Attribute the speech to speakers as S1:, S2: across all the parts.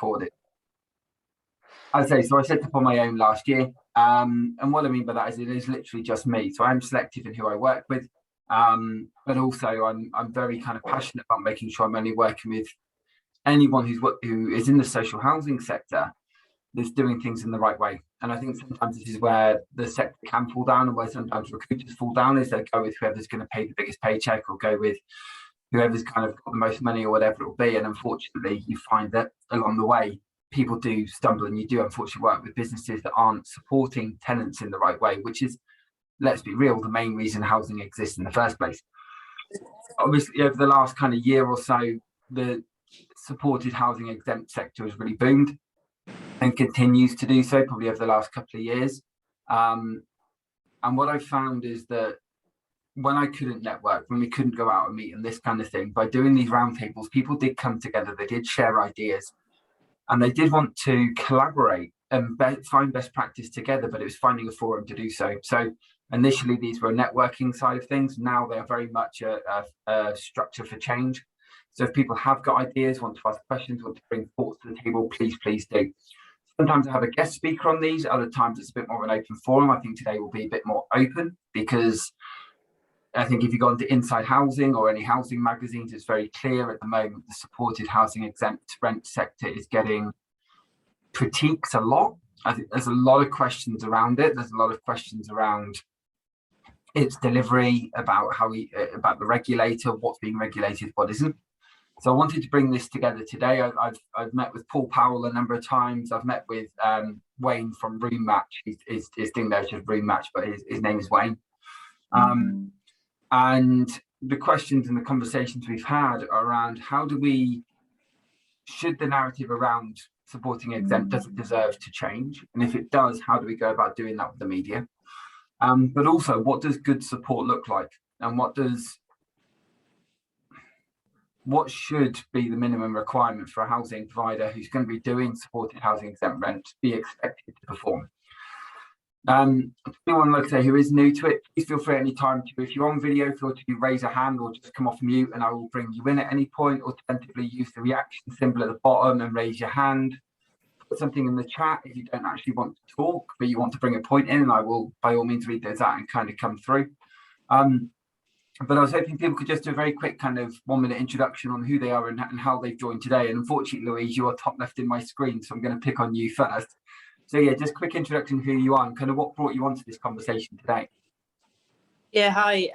S1: afford it. As I say, so I set up on my own last year. And what I mean by that is it is literally just me. So I'm selective in who I work with. But also I'm very kind of passionate about making sure I'm only working with anyone who is in the social housing sector that's doing things in the right way. And I think sometimes this is where the sector can fall down, and where sometimes recruiters fall down, is they go with whoever's going to pay the biggest paycheck, or go with whoever's kind of got the most money, or whatever it will be. And unfortunately, you find that along the way, people do stumble, and you do unfortunately work with businesses that aren't supporting tenants in the right way, which is, let's be real, the main reason housing exists in the first place. Obviously, over the last kind of year or so, the supported housing exempt sector has really boomed and continues to do so, probably over the last couple of years. And what I found is that when I couldn't network, when we couldn't go out and meet and this kind of thing, by doing these roundtables, people did come together, they did share ideas, and they did want to collaborate and find best practice together, but it was finding a forum to do so. So initially, these were a networking side of things. Now they're very much a structure for change. So if people have got ideas, want to ask questions, want to bring thoughts to the table, please do. Sometimes I have a guest speaker on these, other times it's a bit more of an open forum. I think today will be a bit more open, because I think if you go into Inside Housing or any housing magazines, it's very clear at the moment the supported housing exempt rent sector is getting critiques a lot. I think there's a lot of questions around it. There's a lot of questions around its delivery, about about the regulator, what's being regulated, what isn't. So I wanted to bring this together today. I've met with Paul Powell a number of times. I've met with Wayne from Room Match. His thing there is just Room Match, but his name is Wayne. And the questions and the conversations we've had are around should the narrative around supporting exempt, does it deserve to change? And if it does, how do we go about doing that with the media? But also, what does good support look like? And what should be the minimum requirement for a housing provider who's going to be doing supported housing exempt rent be expected to perform? Anyone, like I say, who is new to it, please feel free at any time to, if you're on video, feel free to raise a hand or just come off mute and I will bring you in at any point. Alternatively, use the reaction symbol at the bottom and raise your hand. Put something in the chat if you don't actually want to talk, but you want to bring a point in, and I will by all means read those out and kind of come through. But I was hoping people could just do a very quick kind of 1-minute introduction on who they are and how they've joined today. And unfortunately, Louise, you are top left in my screen, so I'm going to pick on you first. So yeah, just quick introduction of who you are and kind of what brought you onto this conversation today.
S2: Yeah, hi,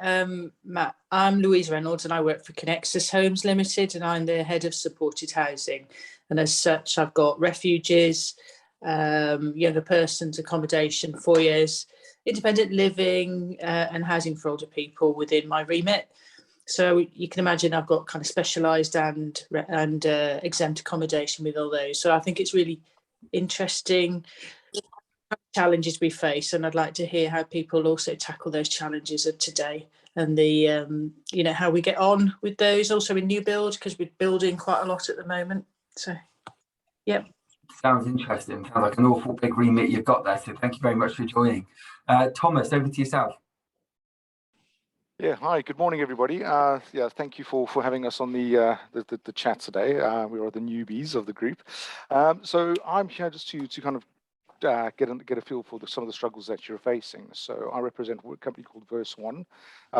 S2: Matt. I'm Louise Reynolds and I work for Connexus Homes Limited, and I'm the head of supported housing. And as such, I've got refuges, younger persons accommodation, foyers, independent living and housing for older people within my remit. So you can imagine I've got kind of specialised and exempt accommodation with all those. So I think it's really interesting challenges we face, and I'd like to hear how people also tackle those challenges of today, and the how we get on with those also in new build, because we're building quite a lot at the moment. So yeah,
S1: sounds interesting. Sounds like an awful big remit you've got there, so thank you very much for joining. Thomas, over to yourself.
S3: Yeah, hi, good morning, everybody. Yeah, thank you for having us on the chat today. We are the newbies of the group. So I'm here just to kind of get a feel for some of the struggles that you're facing. So I represent a company called Verse One.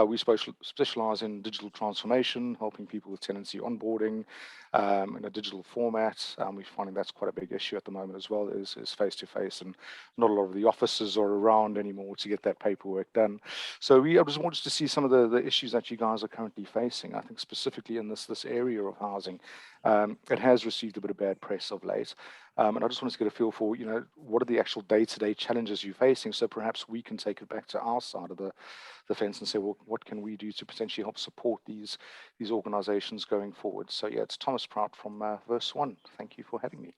S3: We specialize in digital transformation, helping people with tenancy onboarding in a digital format. We're finding that's quite a big issue at the moment as well, is face-to-face, and not a lot of the offices are around anymore to get that paperwork done. So I just wanted to see some of the issues that you guys are currently facing. I think specifically in this area of housing, it has received a bit of bad press of late. And I just wanted to get a feel for, what are the actual day-to-day challenges you're facing, so perhaps we can take it back to our side of the fence and say, well, what can we do to potentially help support these organizations going forward? So yeah, it's Thomas Prout from Verse One. Thank you for having me.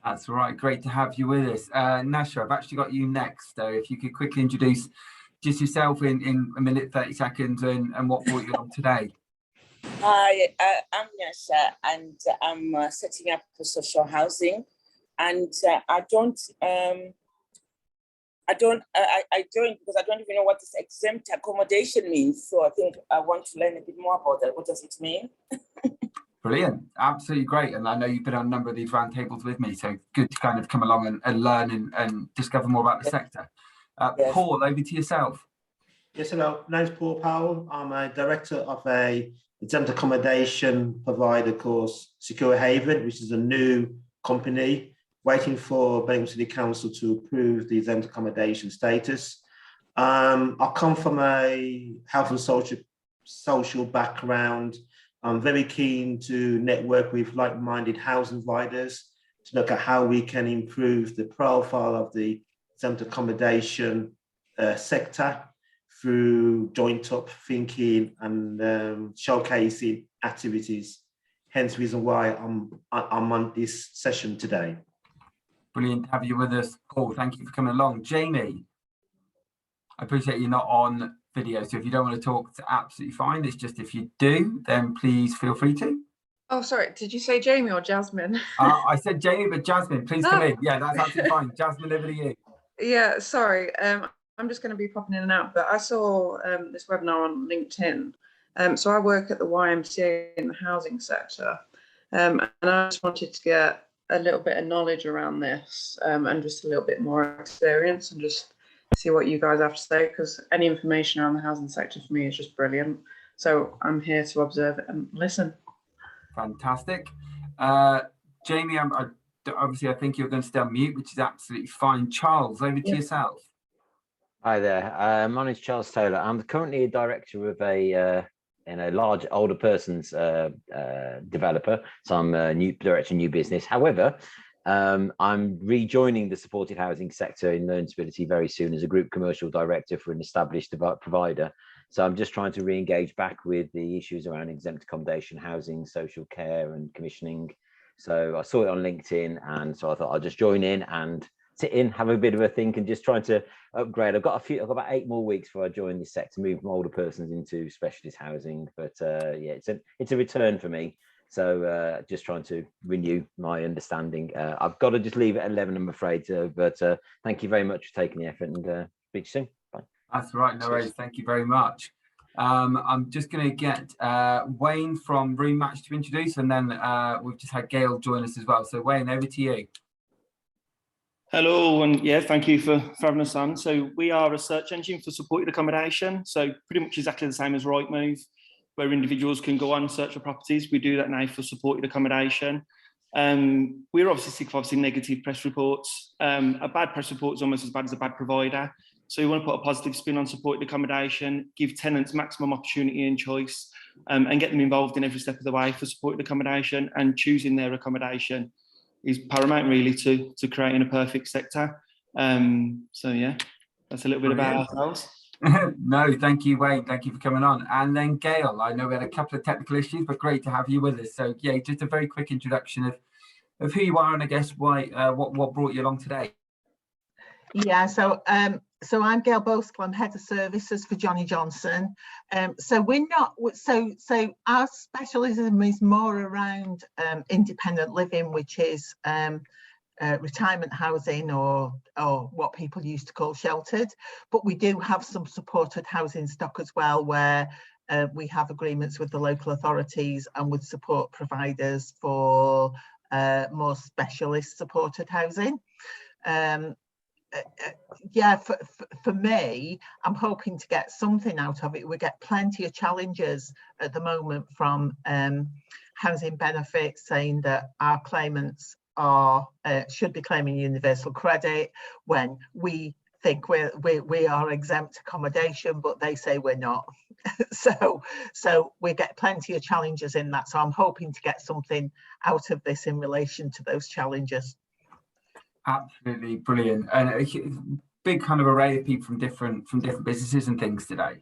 S1: That's all right. Great to have you with us. Nasha, I've actually got you next. So if you could quickly introduce just yourself in a minute, 30 seconds, and what brought you on today.
S4: Hi, I'm Nasha, and I'm setting up for social housing. And I joined because I don't even know what this exempt accommodation means. So I think I want to learn a bit more about that. What does it mean?
S1: Brilliant, absolutely great. And I know you've been on a number of these roundtables with me, so good to kind of come along and learn and discover more about the sector.
S4: Yes.
S1: Paul, over to yourself.
S5: Yes, hello. My name's Paul Powell. I'm a director of a exempt accommodation provider called Secure Haven, which is a new company waiting for Birmingham City Council to approve the exempt accommodation status. I come from a health and social background. I'm very keen to network with like-minded housing providers to look at how we can improve the profile of the exempt accommodation sector through joint up thinking and showcasing activities. Hence the reason why I'm on this session today.
S1: Brilliant to have you with us, Paul. Thank you for coming along. Jamie, I appreciate you're not on video, so if you don't want to talk, it's absolutely fine. It's just if you do, then please feel free to.
S6: Oh, sorry. Did you say Jamie or Jasmine?
S1: I said Jamie, but Jasmine, please come in. Yeah, that's absolutely fine. Jasmine, over to you.
S6: Yeah, sorry. I'm just going to be popping in and out, but I saw this webinar on LinkedIn. So I work at the YMCA in the housing sector, and I just wanted to get a little bit of knowledge around this and just a little bit more experience and just see what you guys have to say, because any information around the housing sector for me is just brilliant. So I'm here to observe it and listen.
S1: Fantastic. Jamie, obviously I think you're going to stay on mute, which is absolutely fine. Charles, over to yourself.
S7: Hi there. My name is Charles Taylor. I'm currently a director of a large older person's developer. So I'm a new director of new business. However, I'm rejoining the supported housing sector in learning disability very soon as a group commercial director for an established provider. So I'm just trying to re-engage back with the issues around exempt accommodation, housing, social care and commissioning. So I saw it on LinkedIn, and so I thought I'll just join in and sit in, have a bit of a think and just trying to upgrade. I've got about 8 more weeks before I join this sector, move from older persons into specialist housing. But yeah, it's a return for me. So just trying to renew my understanding. I've got to just leave at 11, I'm afraid. But thank you very much for taking the effort, and speak to you soon. Bye.
S1: That's right, no worries. Thank you very much. I'm just going to get Wayne from Room Match to introduce, and then we've just had Gail join us as well. So Wayne, over to you.
S8: Hello, and yeah, thank you for having us on. So we are a search engine for supported accommodation. So pretty much exactly the same as Rightmove, where individuals can go on and search for properties. We do that now for supported accommodation. We're obviously sick of negative press reports. A bad press report is almost as bad as a bad provider. So we want to put a positive spin on supported accommodation, give tenants maximum opportunity and choice, and get them involved in every step of the way for supported accommodation, and choosing their accommodation is paramount really to creating a perfect sector. So yeah, that's a little bit about ourselves.
S1: No, thank you, Wayne. Thank you for coming on. And then Gail, I know we had a couple of technical issues, but great to have you with us. So yeah, just a very quick introduction of who you are, and I guess why what brought you along today.
S9: Yeah, so I'm Gail Boskell. I'm head of services for Johnny Johnson. So we're not so our specialism is more around independent living, which is retirement housing or what people used to call sheltered. But we do have some supported housing stock as well, where we have agreements with the local authorities and with support providers for more specialist supported housing. Yeah, for me, I'm hoping to get something out of it. We get plenty of challenges at the moment from housing benefits saying that our claimants are should be claiming universal credit when we think we are exempt accommodation, but they say we're not. so we get plenty of challenges in that. So I'm hoping to get something out of this in relation to those challenges.
S1: Absolutely brilliant, and a big kind of array of people from different businesses and things today.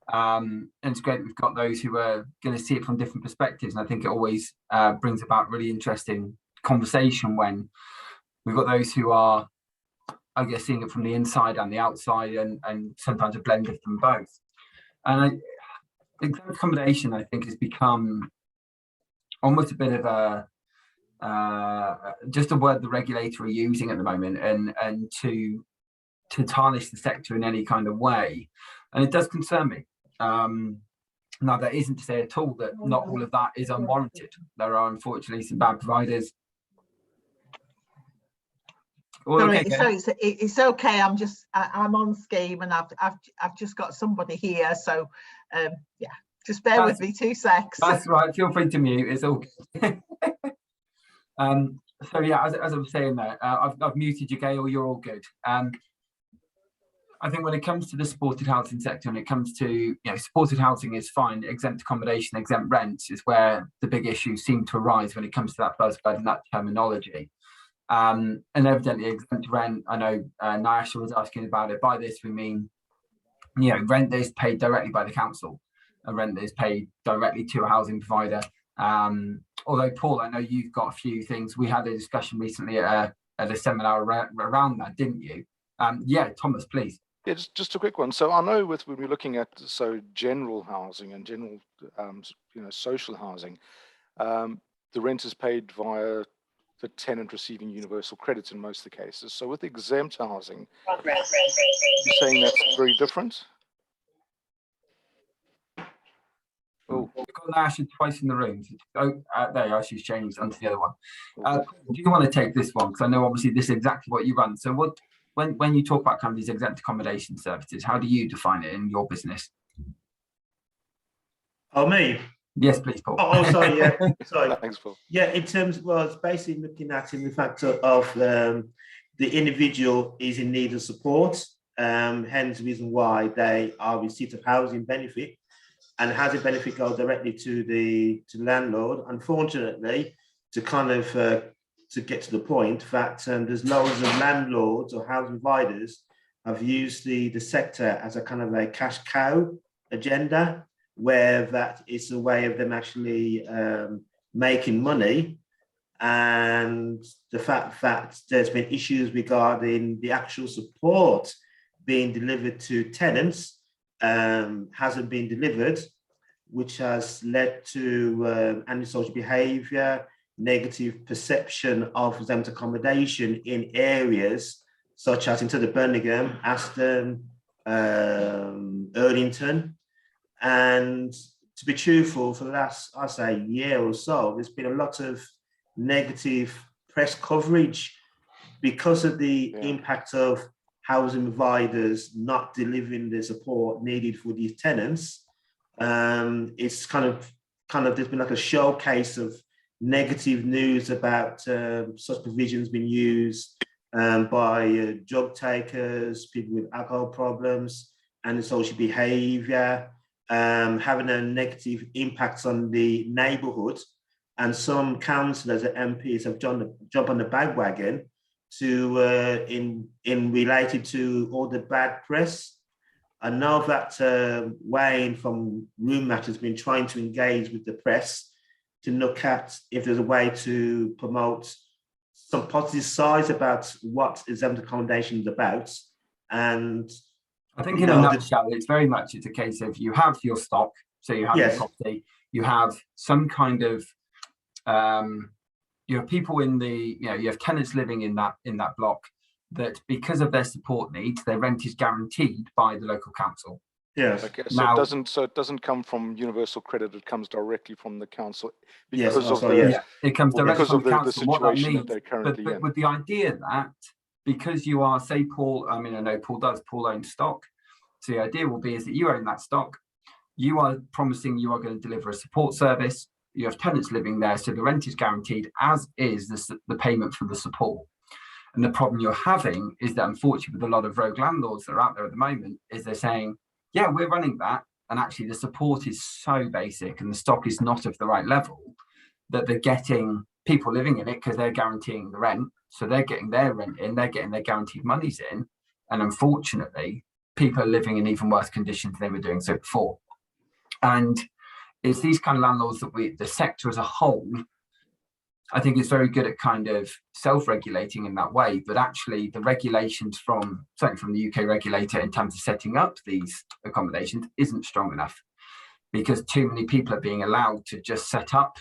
S1: And it's great that we've got those who are going to see it from different perspectives, and I think it always brings about really interesting conversation when we've got those who are, I guess, seeing it from the inside and the outside, and sometimes a blend of them both. And exempt accommodation, I think, has become almost a bit of a just a word the regulator are using at the moment, and to tarnish the sector in any kind of way, and it does concern me. Now, that isn't to say at all that not all of that is unwarranted. There are unfortunately some bad providers.
S9: Sorry, so it's okay. I'm on scheme and I've just got somebody here. So yeah, just bear with me 2 secs.
S1: That's right. Feel free to mute. It's all good. So yeah, as I was saying there, I've muted you, Gail. You're all good. I think when it comes to the supported housing sector, and it comes to, supported housing is fine. Exempt accommodation, exempt rents is where the big issues seem to arise when it comes to that buzzword and that terminology. And evidently exempt rent, I know Nyasha was asking about it. By this we mean, rent that is paid directly by the council, a rent that is paid directly to a housing provider. Although Paul, I know you've got a few things. We had a discussion recently at a seminar around that, didn't you? Yeah, Thomas, please.
S3: Yeah, just a quick one. So I know when we're looking at general housing and general social housing, the rent is paid via the tenant receiving universal credit in most of the cases. So with exempt housing, you're saying that's very different?
S1: Oh, we've got Nyasha twice in the room. Oh, there you are. She's changed onto the other one. Do you want to take this one? Because I know obviously this is exactly what you run. So when you talk about kind of these exempt accommodation services, how do you define it in your business?
S5: Oh, me?
S1: Yes, please, Paul.
S5: Oh, sorry, yeah. Sorry.
S3: Thanks, Paul.
S5: Yeah, in terms, it's basically looking at in the factor of the individual is in need of support, hence the reason why they are receipt of housing benefit, and housing benefit goes directly to the landlord. Unfortunately, to kind of to get to the point that there's loads of landlords or housing providers have used the sector as a kind of a cash cow agenda, where that is a way of them actually making money. And the fact that there's been issues regarding the actual support being delivered to tenants hasn't been delivered, which has led to antisocial behaviour, negative perception of exempt accommodation in areas such as into the Birmingham, Aston, Erdington. And to be truthful, for the last, I say, year or so, there's been a lot of negative press coverage because of the impact of housing providers not delivering the support needed for these tenants. It's kind of there's been like a showcase of negative news about such provisions being used by drug takers, people with alcohol problems, and social behaviour, having a negative impact on the neighbourhood. And some councillors and MPs have jumped on the bandwagon to in related to all the bad press. I know that Wayne from Room Matter has been trying to engage with the press to look at if there's a way to promote some positive sides about what exempt accommodation is about. And
S1: I think in a nutshell, it's a case of you have your stock, so you have your property, you have some kind of you have people in the, you have tenants living in that block that because of their support needs, their rent is guaranteed by the local council.
S5: Yes.
S3: Okay. So it doesn't come from universal credit. It comes directly from the council because
S1: it comes directly from the council.
S3: The situation that they're currently in.
S1: With the idea that because you are, say, Paul, I mean, I know Paul owns stock. So the idea will be is that you own that stock. You are promising you are going to deliver a support service. You have tenants living there, so the rent is guaranteed, as is the payment for the support. And the problem you're having is that, unfortunately, with a lot of rogue landlords that are out there at the moment, is they're saying, yeah, we're running that, and actually the support is so basic and the stock is not of the right level that they're getting people living in it because they're guaranteeing the rent. So they're getting their rent in, they're getting their guaranteed monies in. And unfortunately, people are living in even worse conditions than they were doing so before. And it's these kind of landlords that the sector as a whole, I think is very good at kind of self-regulating in that way, but actually the regulations certainly from the UK regulator in terms of setting up these accommodations isn't strong enough, because too many people are being allowed to just set up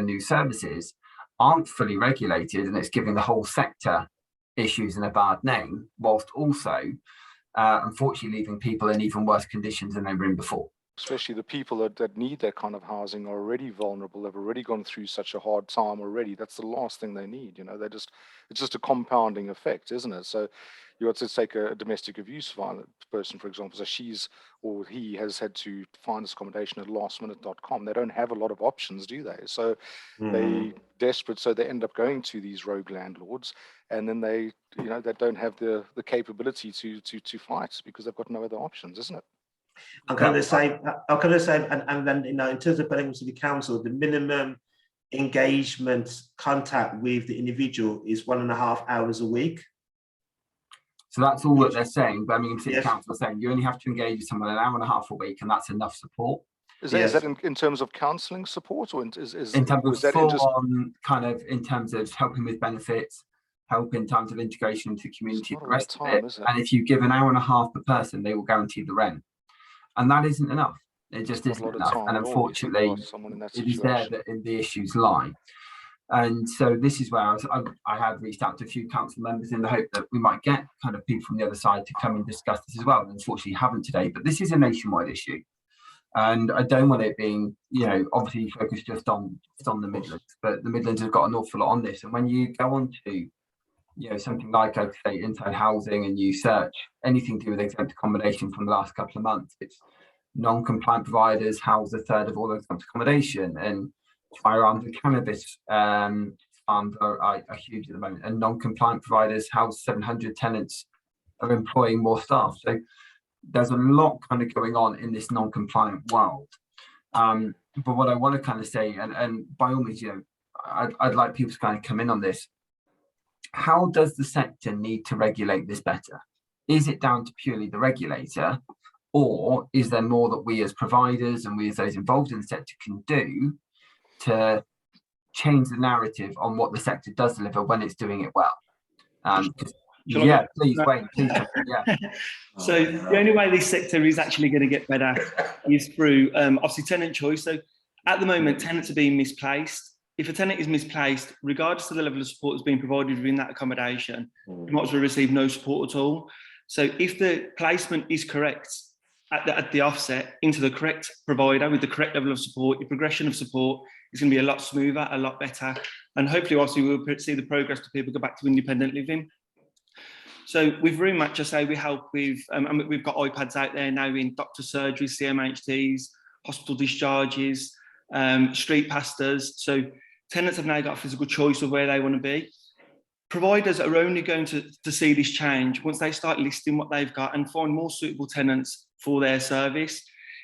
S1: new services, aren't fully regulated, and it's giving the whole sector issues and a bad name, whilst also unfortunately leaving people in even worse conditions than they were in before.
S3: especially the people that need that kind of housing are already vulnerable. They've already gone through such a hard time already. That's the last thing they need. You know, it's just a compounding effect, isn't it? So you got to take a domestic abuse violent person, for example. So she's or he has had to find this accommodation at lastminute.com. They don't have a lot of options, do they? So they desperate, so they end up going to these rogue landlords, and then they don't have the capability to fight because they've got no other options, isn't it?
S5: I'm kind of the same. And then in terms of Birmingham City Council, the minimum engagement contact with the individual is 1.5 hours a week.
S1: So that's all that they're saying. Birmingham City Council is saying you only have to engage with someone 1.5 hours a week, and that's enough support.
S3: Is that in terms of counselling support, or in terms of
S1: full-on kind of in terms of helping with benefits, help in terms of integration into community, the rest of it. And if you give 1.5 hours per person, they will guarantee the rent. And that isn't enough. It just isn't enough. And unfortunately, it is there that the issues lie. And so this is where I have reached out to a few council members in the hope that we might get kind of people from the other side to come and discuss this as well. And unfortunately, haven't today. But this is a nationwide issue. And I don't want it being, obviously focused just on the Midlands, but the Midlands has got an awful lot on this. And when you go on to, something like, I'd say, Inside Housing, and you search anything to do with exempt accommodation from the last couple of months, it's non-compliant providers house 1/3 of all exempt accommodation, and firearms and cannabis farms are huge at the moment, and non-compliant providers house 700 tenants are employing more staff. So there's a lot kind of going on in this non-compliant world. But what I want to kind of say, and by all means, I'd like people to kind of come in on this. How does the sector need to regulate this better? Is it down to purely the regulator, or is there more that we as providers and we as those involved in the sector can do to change the narrative on what the sector does deliver when it's doing it well? Please, Wayne, please. Yeah.
S8: So the only way this sector is actually going to get better is through obviously tenant choice. So at the moment, tenants are being misplaced. If a tenant is misplaced, regardless of the level of support that's being provided within that accommodation, you might as well receive no support at all. So if the placement is correct at the offset into the correct provider with the correct level of support, your progression of support is going to be a lot smoother, a lot better. And hopefully, obviously, we'll see the progress to people go back to independent living. So with Room Match, I say we help with, and we've got iPads out there now in doctor surgeries, CMHTs, hospital discharges, street pastors. So tenants have now got a physical choice of where they want to be. Providers are only going to see this change once they start listing what they've got and find more suitable tenants for their service.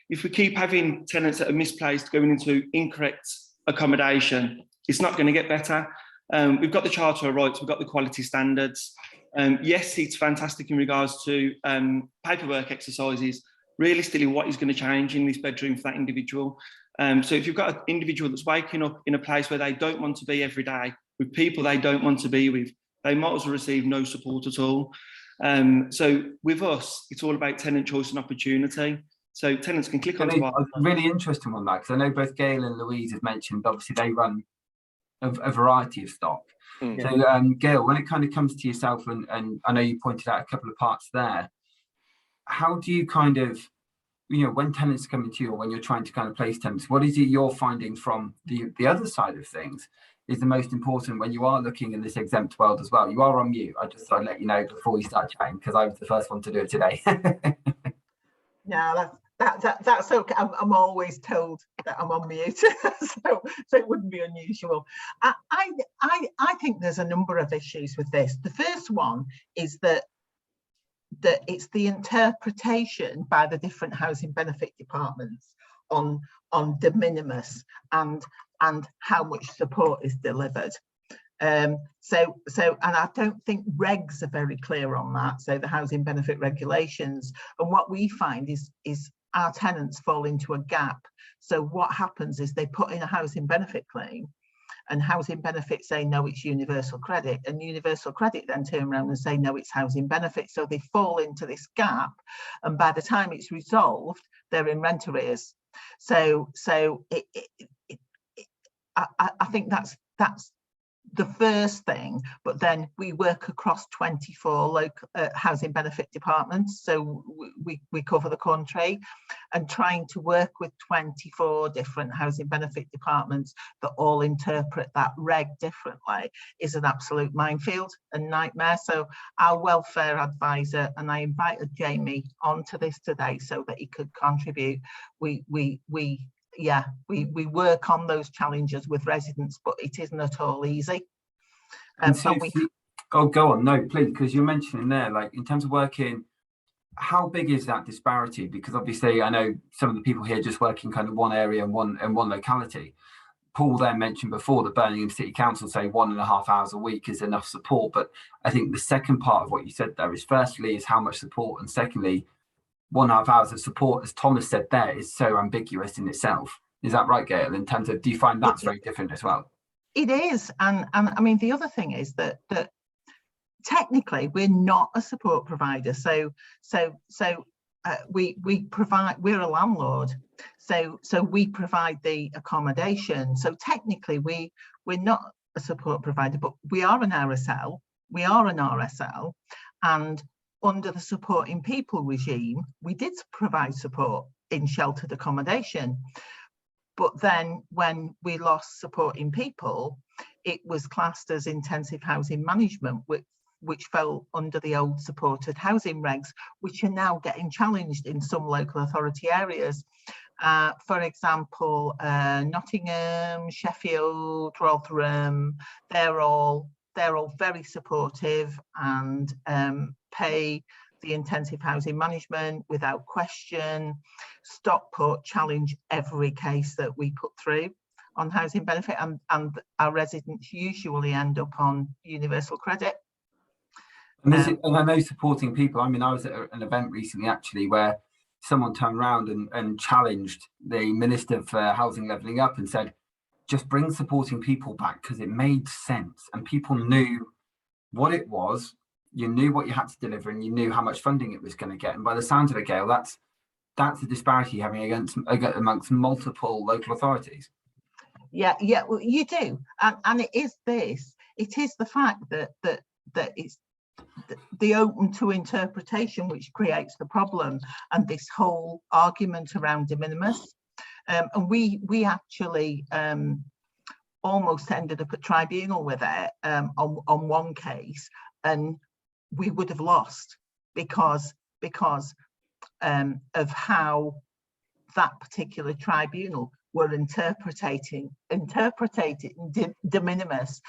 S8: If we keep having tenants that are misplaced going into incorrect accommodation, it's not going to get better. We've got the Charter of Rights, we've got the quality standards. Yes, it's fantastic in regards to paperwork exercises. Realistically, what is going to change in this bedroom for that individual? So if you've got an individual that's waking up in a place where they don't want to be every day, with people they don't want to be with, they might as well receive no support at all. So with us, it's all about tenant choice and opportunity. So tenants can click onto our...
S1: Really interesting on that, because I know both Gail and Louise have mentioned, obviously they run a variety of stock. So Gail, when it kind of comes to yourself, and I know you pointed out a couple of parts there, how do you kind of, when tenants are coming to you, or when you're trying to kind of place tenants, what is it you're finding from the other side of things is the most important when you are looking in this exempt world as well? You are on mute. I just thought I'd let you know before we start chatting, because I was the first one to do it today.
S9: No, that's okay. I'm always told that I'm on mute, so it wouldn't be unusual. I think there's a number of issues with this. The first one is that it's the interpretation by the different housing benefit departments on de minimis and how much support is delivered. And I don't think regs are very clear on that. So the housing benefit regulations, and what we find is our tenants fall into a gap. So what happens is they put in a housing benefit claim, and housing benefit say no, it's universal credit, and universal credit then turn around and say no, it's housing benefit. So they fall into this gap, and by the time it's resolved, they're in rent arrears. So I think that's the first thing, but then we work across 24 local housing benefit departments, so we cover the country, and trying to work with 24 different housing benefit departments that all interpret that reg differently is an absolute minefield and nightmare. So our welfare advisor, and I invited Jamie onto this today so that he could contribute, we work on those challenges with residents, but it isn't at all easy.
S1: Go on, no, please, because you're mentioning there, like in terms of working, how big is that disparity? Because obviously I know some of the people here just work in kind of one area and one locality. Paul there mentioned before that Birmingham City Council say 1.5 hours a week is enough support, but I think the second part of what you said there is firstly is how much support, and secondly 1.5 hours of support, as Thomas said there, is so ambiguous in itself. Is that right, Gail? In terms of, do you find that's very different as well? It
S9: is, and I mean the other thing is that technically we're not a support provider. So we provide. We're a landlord, so we provide the accommodation. So technically we're not a support provider, but we are an RSL. We are an RSL, and under the supporting people regime, we did provide support in sheltered accommodation. But then when we lost supporting people, it was classed as intensive housing management, which fell under the old supported housing regs, which are now getting challenged in some local authority areas. For example, Nottingham, Sheffield, Rotherham, they're all very supportive and pay the intensive housing management without question. Stockport challenge every case that we put through on housing benefit, and our residents usually end up on universal credit.
S1: And I know supporting people, I mean, I was at an event recently actually where someone turned around and challenged the Minister for Housing Levelling Up and said, just bring supporting people back, because it made sense and people knew what it was, you knew what you had to deliver, and you knew how much funding it was going to get. And by the sounds of it, Gail, that's the disparity having amongst multiple local authorities.
S9: Yeah, well, you do, and it is the fact that it's the open to interpretation which creates the problem, and this whole argument around de minimis. And we actually almost ended up at tribunal with it on one case, and we would have lost because of how that particular tribunal were interpreting de minimis.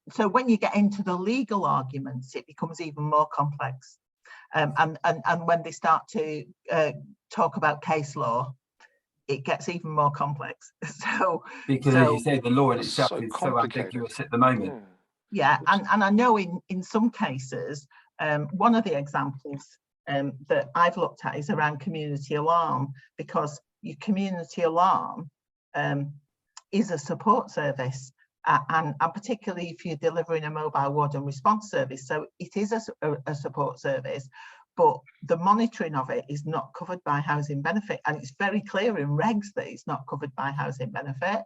S9: So when you get into the legal arguments, it becomes even more complex. And when they start to talk about case law, it gets even more complex. Because
S1: as you say, the law in itself is so ambiguous at the moment.
S9: Yeah, and I know in some cases, one of the examples that I've looked at is around community alarm, because your community alarm is a support service. And particularly if you're delivering a mobile ward and response service. So it is a support service, but the monitoring of it is not covered by housing benefit. And it's very clear in regs that it's not covered by housing benefit.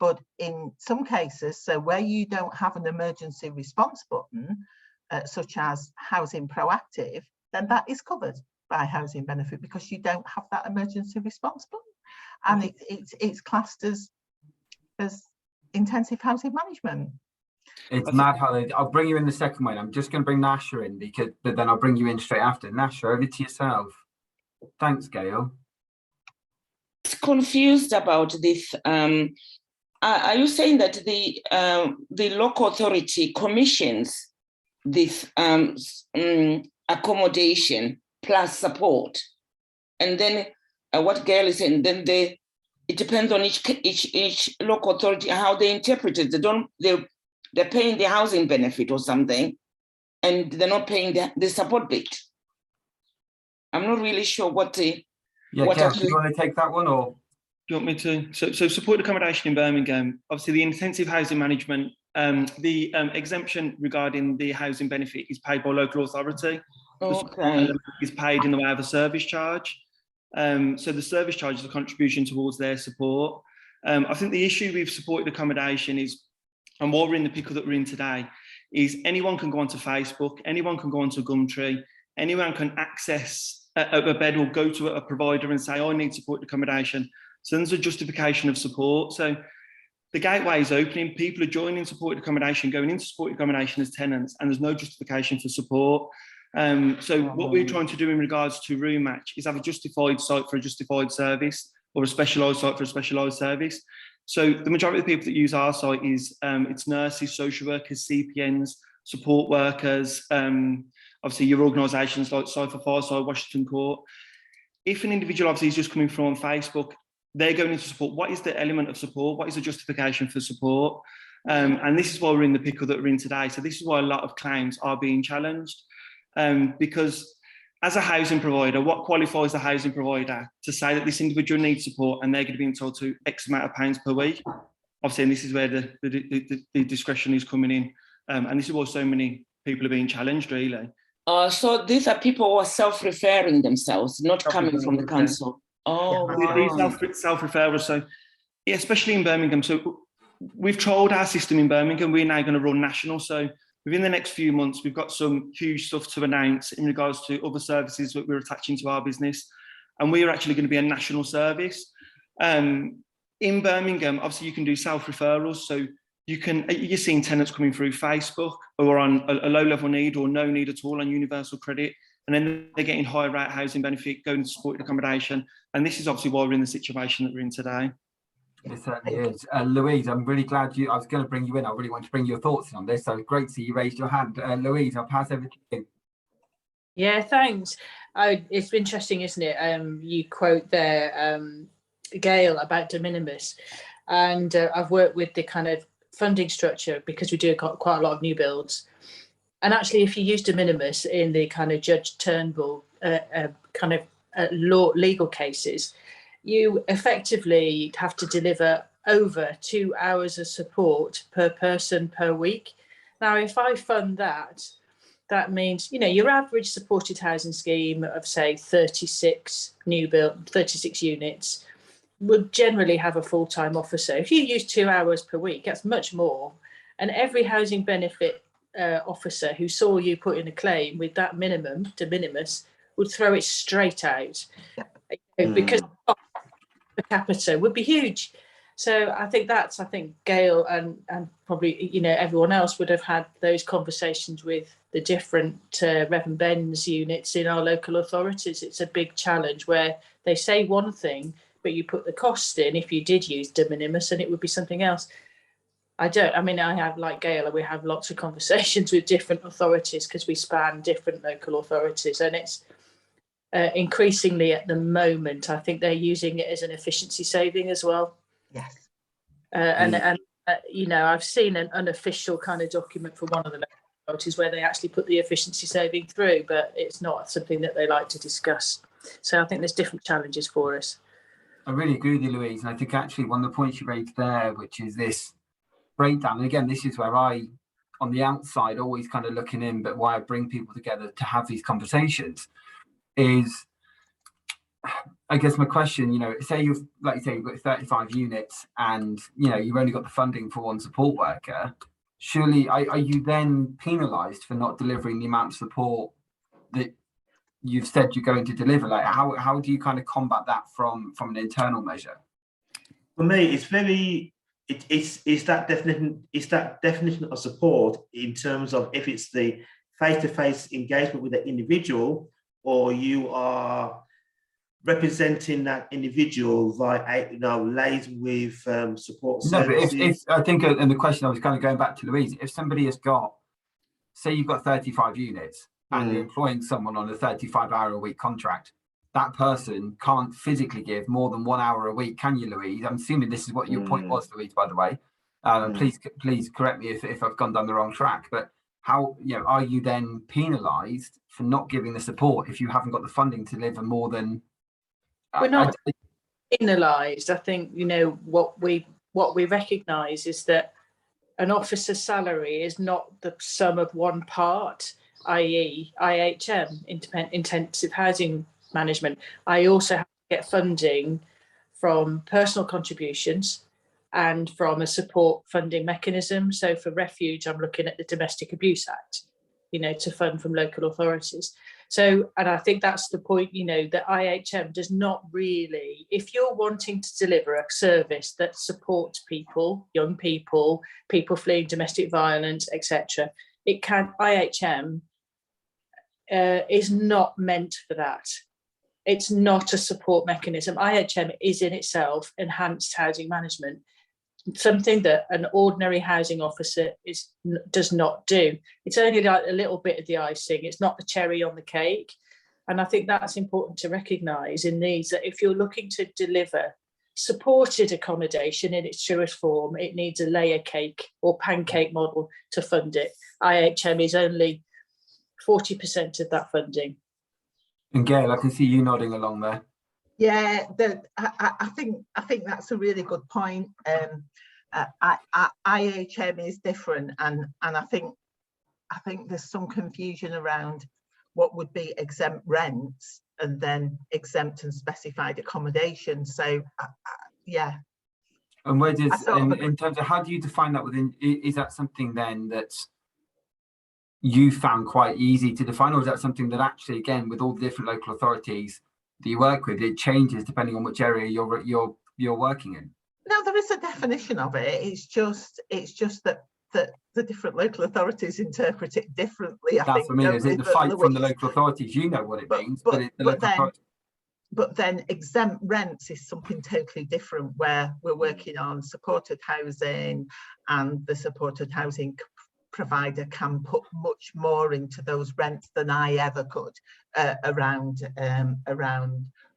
S9: But in some cases, so where you don't have an emergency response button, such as housing proactive, then that is covered by housing benefit because you don't have that emergency response button. And it's classed as intensive housing management.
S1: It's mad how I'll bring you in the second one. I'm just going to bring Nasha in but then I'll bring you in straight after. Nasha, over to yourself. Thanks, Gail.
S4: Confused about this. Are you saying that the local authority commissions this accommodation plus support, and then what Gail is saying, then it depends on each local authority how they interpret it. They're paying the housing benefit or something, and they're not paying the support bit. I'm not really sure what the.
S1: Yeah, Gail, do you want to take that one, or
S8: do you want me to? So supported accommodation in Birmingham. Obviously, the intensive housing management, the exemption regarding the housing benefit is paid by local authority.
S4: Okay.
S8: Is paid in the way of a service charge. So the service charge is a contribution towards their support. I think the issue with supported accommodation is, and why we're in the pickle that we're in today, is anyone can go onto Facebook, anyone can go onto Gumtree, anyone can access a bed or go to a provider and say, I need supported accommodation. So there's a justification of support. So the gateway is opening, people are joining supported accommodation, going into supported accommodation as tenants, and there's no justification for support. So what we're trying to do in regards to room match is have a justified site for a justified service, or a specialised site for a specialised service. So the majority of the people that use our site is it's nurses, social workers, CPNs, support workers, obviously your organisations like Cypher Fireside, Washington Court. If an individual obviously is just coming through on Facebook, they're going into support. What is the element of support? What is the justification for support? And this is why we're in the pickle that we're in today. So this is why a lot of claims are being challenged, because as a housing provider, what qualifies the housing provider to say that this individual needs support and they're going to be entitled to X amount of pounds per week? Obviously, and this is where the discretion is coming in. And this is why so many people are being challenged, really.
S4: So these are people who are self-referring themselves, not coming from the council. Oh,
S8: self-referrals. So, yeah, especially in Birmingham. So we've trialled our system in Birmingham. We're now going to run national. So within the next few months, we've got some huge stuff to announce in regards to other services that we're attaching to our business. And we're actually going to be a national service. In Birmingham, obviously, you can do self-referrals. So you're seeing tenants coming through Facebook or on a low-level need or no need at all on universal credit. And then they're getting higher rate housing benefit, going to supported accommodation. And this is obviously why we're in the situation that we're in today.
S1: It certainly is. Louise, I'm really glad I was going to bring you in. I really want to bring your thoughts in on this. So great to see you raised your hand. Louise, I'll pass over to you.
S2: Yeah, thanks. It's interesting, isn't it? You quote there, Gail, about de minimis. And I've worked with the kind of funding structure because we do quite a lot of new builds. And actually, if you use de minimis in the kind of Judge Turnbull kind of legal cases, you effectively have to deliver over 2 hours of support per person per week. Now, if I fund that, that means, your average supported housing scheme of, say, 36 units would generally have a full-time officer. If you use 2 hours per week, that's much more. And every housing benefit officer who saw you put in a claim with that minimum, de minimis, would throw it straight out. Because per capita would be huge. So I think Gail and probably everyone else would have had those conversations with the different Rev and Ben's units in our local authorities. It's a big challenge where they say one thing, but you put the cost in if you did use de minimis, and it would be something else. I have, like Gail, we have lots of conversations with different authorities because we span different local authorities, and it's increasingly at the moment, I think they're using it as an efficiency saving as well.
S9: Yes.
S2: I've seen an unofficial kind of document for one of the local authorities where they actually put the efficiency saving through, but it's not something that they like to discuss. So I think there's different challenges for us.
S1: I really agree with you, Louise. And I think actually one of the points you raised there, which is this breakdown. And again, this is where I, on the outside, always kind of looking in, but why I bring people together to have these conversations is, I guess my question, say you've got 35 units and, you've only got the funding for one support worker. Surely, are you then penalised for not delivering the amount of support that you've said you're going to deliver? Like, how do you kind of combat that from an internal measure?
S5: For me, it's that definition of support in terms of if it's the face-to-face engagement with the individual, or you are representing that individual via liaison with support services.
S1: No, but if I think, and the question I was kind of going back to Louise, if somebody has got, say you've got 35 units and you're employing someone on a 35-hour-a-week contract, that person can't physically give more than 1 hour a week, can you, Louise? I'm assuming this is what your point was, Louise, by the way. Please correct me if I've gone down the wrong track, but how, are you then penalised for not giving the support if you haven't got the funding to deliver more than...
S2: We're not penalised. I think, what we recognise is that an officer's salary is not the sum of one part, i.e. IHM, intensive housing management. I also have to get funding from personal contributions, and from a support funding mechanism. So for refuge, I'm looking at the Domestic Abuse Act, to fund from local authorities. So, and I think that's the point, that IHM does not really, if you're wanting to deliver a service that supports people, young people, people fleeing domestic violence, etc., IHM is not meant for that. It's not a support mechanism. IHM is in itself enhanced housing management, something that an ordinary housing officer does not do. It's only like a little bit of the icing. It's not the cherry on the cake. And I think that's important to recognise in these, that if you're looking to deliver supported accommodation in its truest form, it needs a layer cake or pancake model to fund it. IHM is only 40% of that funding. And
S1: Gail, I can see you nodding along there.
S9: Yeah, I think that's a really good point. IHM is different, and I think there's some confusion around what would be exempt rents and then exempt and specified accommodation. So yeah.
S1: And where does, in terms of how do you define that within? Is that something then that's you found quite easy to define, or is that something that actually, again, with all the different local authorities that you work with, it changes depending on which area you're working in?
S9: No, there is a definition of it. It's just that the different local authorities interpret it differently.
S1: That's what I mean. Is it the fight from the local authorities? You know what it means,
S9: but then exempt rents is something totally different, where we're working on supported housing, and the supported housing provider can put much more into those rents than I ever could, around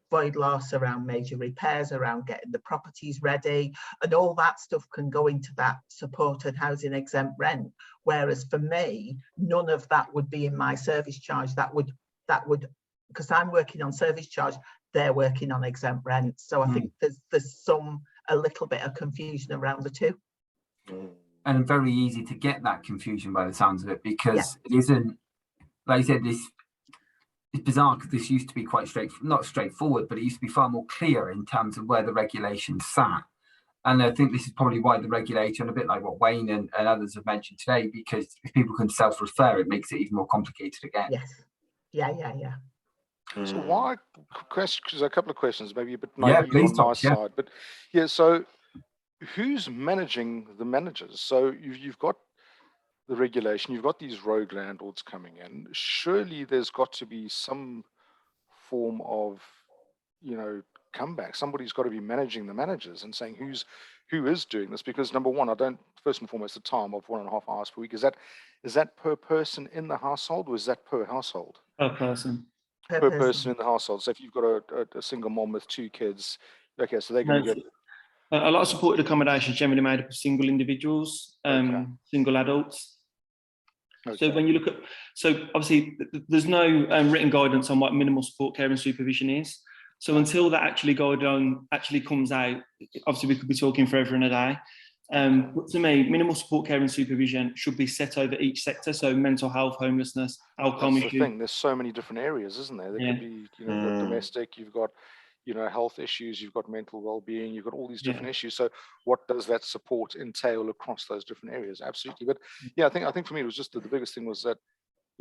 S9: void loss, around major repairs, around getting the properties ready, and all that stuff can go into that supported housing exempt rent. Whereas for me, none of that would be in my service charge. That would because I'm working on service charge, they're working on exempt rent. So I think there's a little bit of confusion around the two.
S1: And very easy to get that confusion by the sounds of it, because it isn't, like I said, it's bizarre, because this used to be quite not straightforward, but it used to be far more clear in terms of where the regulations sat. And I think this is probably why the regulator, and a bit like what Wayne and others have mentioned today, because if people can self-refer, it makes it even more complicated again.
S9: Yes. Yeah.
S3: So why, questions, a couple of questions, maybe a bit naive on my side, but yeah, so who's managing the managers? So you've got the regulation, you've got these rogue landlords coming in. Surely there's got to be some form of, comeback. Somebody's got to be managing the managers and saying who is doing this, because number one, first and foremost, the time of 1.5 hours per week, is that per person in the household, or is that per household?
S8: Per person.
S3: Per person in the household. So if you've got a single mom with 2 kids, okay, so they're going to get
S8: a lot of supported accommodation is generally made up of single individuals, single adults. Okay. So when you look at, obviously there's no written guidance on what minimal support care and supervision is. So until that actually comes out, obviously we could be talking forever and a day. But to me, minimal support care and supervision should be set over each sector. So mental health, homelessness, alcohol
S3: issue.
S8: That's the
S3: thing. There's so many different areas, isn't there? There could be, domestic. You've got, health issues. You've got mental well-being. You've got all these different issues. So what does that support entail across those different areas? Absolutely. But yeah, I think for me it was just the biggest thing was that,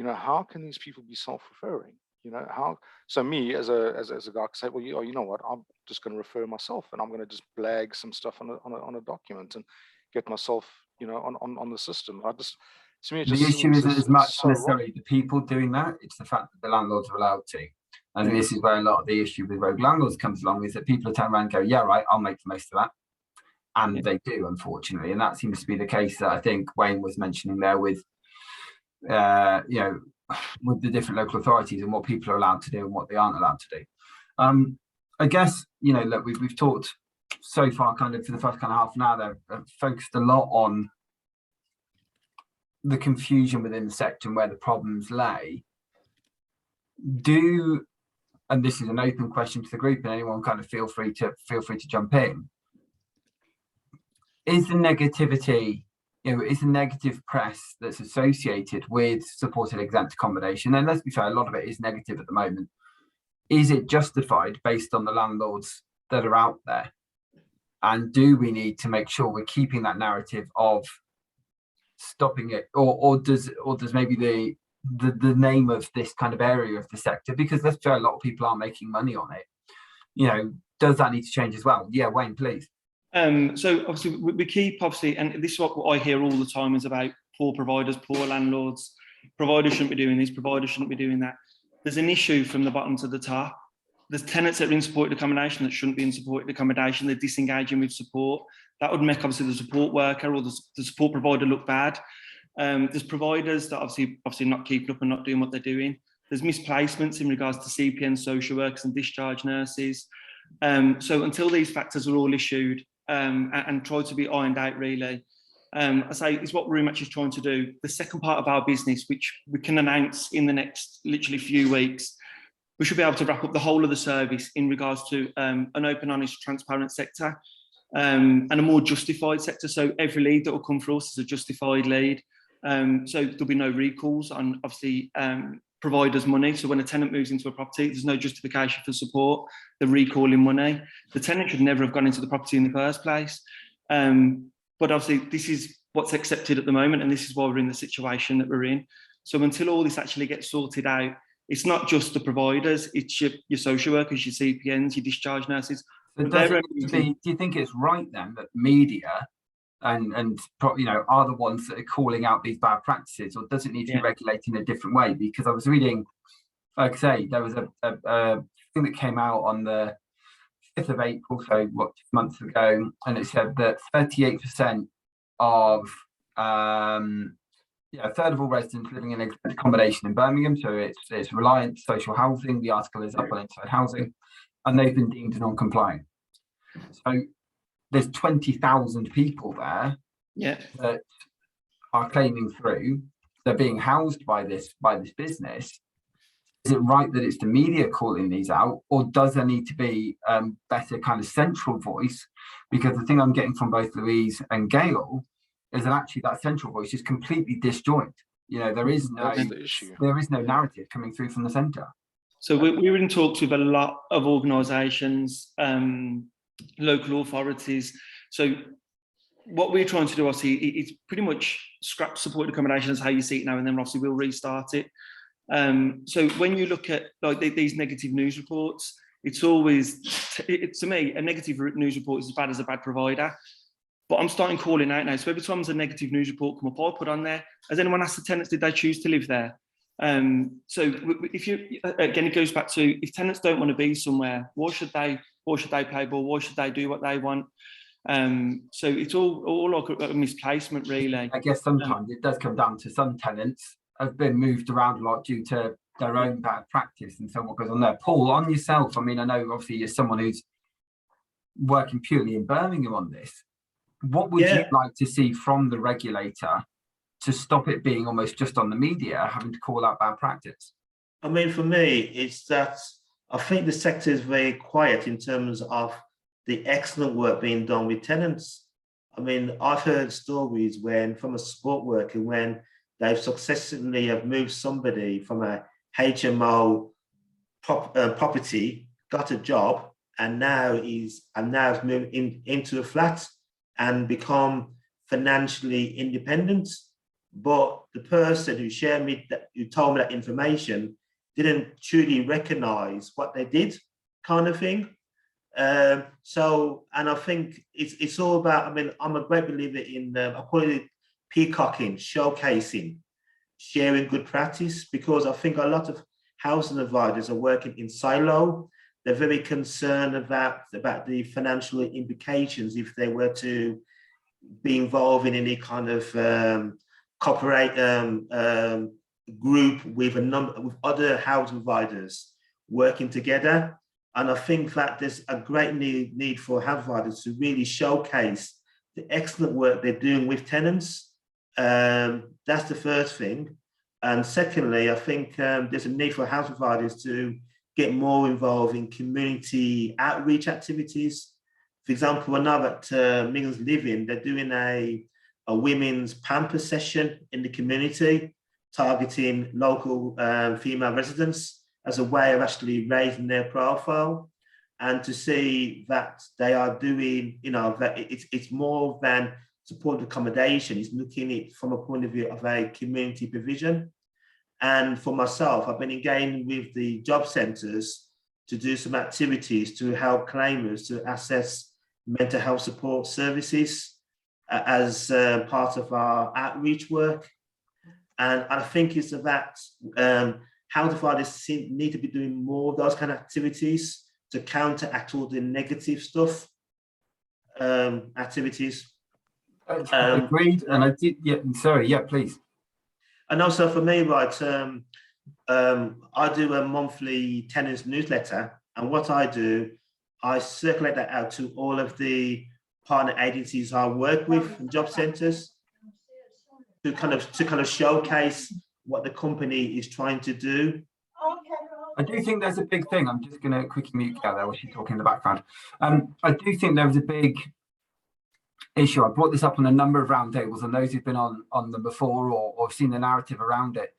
S3: how can these people be self-referring? How? So me as a guy could say, well, you know what? I'm just going to refer myself, and I'm going to just blag some stuff on a document and get myself, on the system. To me, it just
S1: the issue isn't as much
S3: so
S1: necessarily the people doing that; it's the fact that the landlords are allowed to. And this is where a lot of the issue with rogue landlords comes along, is that people turn around and go, yeah, right, I'll make the most of that. And they do, unfortunately. And that seems to be the case that I think Wayne was mentioning there with, with the different local authorities and what people are allowed to do and what they aren't allowed to do. I guess, look, we've talked so far kind of for the first kind of half an hour there, focused a lot on the confusion within the sector and where the problems lay. And this is an open question to the group, and anyone kind of feel free to jump in. Is the negativity, is the negative press that's associated with supported exempt accommodation, and let's be fair, a lot of it is negative at the moment, is it justified based on the landlords that are out there? And do we need to make sure we're keeping that narrative of stopping it, or does maybe the name of this kind of area of the sector, because let's say a lot of people are making money on it, you know, does that need to change as well? Yeah, Wayne, please.
S8: So obviously we keep, obviously, and this is what I hear all the time, is about poor providers, poor landlords. Providers shouldn't be doing this, providers shouldn't be doing that. There's an issue from the bottom to the top. There's tenants that are in supported accommodation that shouldn't be in supported accommodation. They're disengaging with support. That would make obviously the support worker or the support provider look bad. There's providers that obviously not keeping up and not doing what they're doing. There's misplacements in regards to CPN, social workers and discharge nurses. So until these factors are all issued and try to be ironed out, really, I say is what Room actually is trying to do. The second part of our business, which we can announce in the next literally few weeks, we should be able to wrap up the whole of the service in regards to an open, honest, transparent sector and a more justified sector. So every lead that will come for us is a justified lead. So there'll be no recalls on obviously providers' money. So when a tenant moves into a property, there's no justification for support. They're recalling money. The tenant should never have gone into the property in the first place. But obviously this is what's accepted at the moment, and this is why we're in the situation that we're in. So until all this actually gets sorted out, it's not just the providers, it's your social workers, your CPNs, your discharge nurses.
S1: So do you think it's right then that media and you know are the ones that are calling out these bad practices, or does it need to be regulated in a different way? Because I was reading, like I say, there was a thing that came out on the 5th of April, so what, months ago, and it said that 38% of a third of all residents living in exempt accommodation in Birmingham, so it's reliant social housing. The article is up on Inside Housing, and they've been deemed non-compliant. So there's 20,000 people there that are claiming through. They're being housed by this business. Is it right that it's the media calling these out, or does there need to be better kind of central voice? Because the thing I'm getting from both Louise and Gail is that actually that central voice is completely disjoint. You know, there is no narrative coming through from the centre.
S8: So we're in talks with a lot of organisations, local authorities. So what we're trying to do, obviously, is pretty much scrap supported accommodation as how you see it now, and then obviously we'll restart it. So when you look at like these negative news reports, it's always, to me, a negative news report is as bad as a bad provider. But I'm starting calling out now. So every time there's a negative news report come up, I put on there, has anyone asked the tenants, did they choose to live there? So if you, again, it goes back to, if tenants don't want to be somewhere, why should they pay more? Why should they do what they want? So it's all like a misplacement, really.
S1: I guess sometimes it does come down to some tenants have been moved around a lot due to their own bad practice and so on goes on there. Paul, on yourself, I mean, I know obviously you're someone who's working purely in Birmingham on this. What would you like to see from the regulator to stop it being almost just on the media having to call out bad practice?
S5: I mean, for me, it's that I think the sector is very quiet in terms of the excellent work being done with tenants. I mean, I've heard stories from a support worker when they've successfully have moved somebody from a HMO property, got a job, and now has moved into a flat and become financially independent. But the person who told me that information didn't truly recognize what they did, kind of thing. And I think it's all about, I mean, I'm a great believer in, I call it peacocking, showcasing, sharing good practice, because I think a lot of housing providers are working in silo. They're very concerned about the financial implications if they were to be involved in any kind of corporate group with with other housing providers working together. And I think that there's a great need for housing providers to really showcase the excellent work they're doing with tenants. That's the first thing. And secondly, I think there's a need for housing providers to get more involved in community outreach activities. For example, I know that Millions Living, they're doing a women's pamper session in the community, targeting local female residents as a way of actually raising their profile. and to see that they are doing, you know, that it's more than supported accommodation. It's looking at it from a point of view of a community provision. And for myself, I've been engaging with the job centres to do some activities to help claimants to access mental health support services as part of our outreach work. And I think it's that housing providers need to be doing more of those kind of activities to counteract all the negative stuff, activities.
S1: Agreed. And I did, yeah, sorry, yeah, please.
S5: And also for me, right, I do a monthly tenants newsletter, and what I do, I circulate that out to all of the partner agencies I work with and job centres to kind of showcase what the company is trying to do.
S1: I do think there's a big thing. I'm just going to quickly mute out there while she's talking in the background. I do think there was a big issue. I brought this up on a number of roundtables, and those who've been on them before or seen the narrative around it.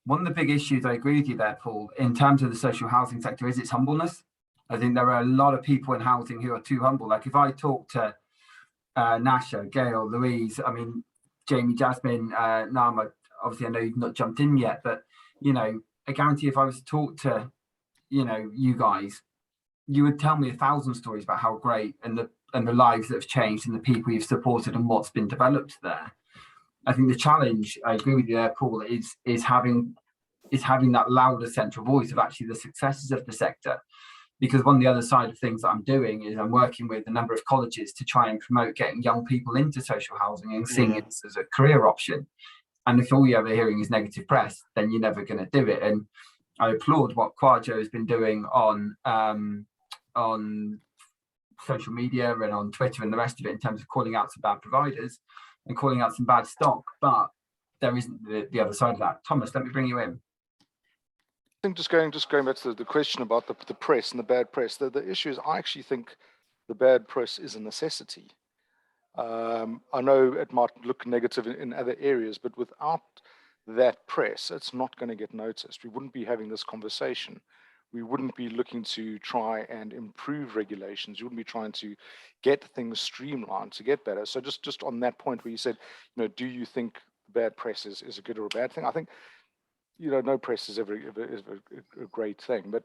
S1: One of the big issues, I agree with you there, Paul, in terms of the social housing sector is its humbleness. I think there are a lot of people in housing who are too humble. Like if I talk to Nasha, Gail, Louise, I mean, Jamie, Jasmine, Nama, obviously I know you've not jumped in yet, but, you know, I guarantee if I was to talk to, you know, you guys, you would tell me 1,000 stories about how great and the lives that have changed and the people you've supported and what's been developed there. I think the challenge, I agree with you there, Paul, is having that louder central voice of actually the successes of the sector. Because one of the other side of things that I'm doing is I'm working with a number of colleges to try and promote getting young people into social housing and seeing it as a career option. And if all you're ever hearing is negative press, then you're never going to do it. And I applaud what Kwajo has been doing on social media and on Twitter and the rest of it in terms of calling out some bad providers and calling out some bad stock. But there isn't the other side of that. Thomas, let me bring you in.
S3: I think just going back to the question about the press and the bad press, the issue is I actually think the bad press is a necessity. I know it might look negative in other areas, but without that press, it's not going to get noticed. We wouldn't be having this conversation. We wouldn't be looking to try and improve regulations. We wouldn't be trying to get things streamlined to get better. So just on that point where you said, you know, do you think bad press is a good or a bad thing? I think, you know, no press is ever a great thing, but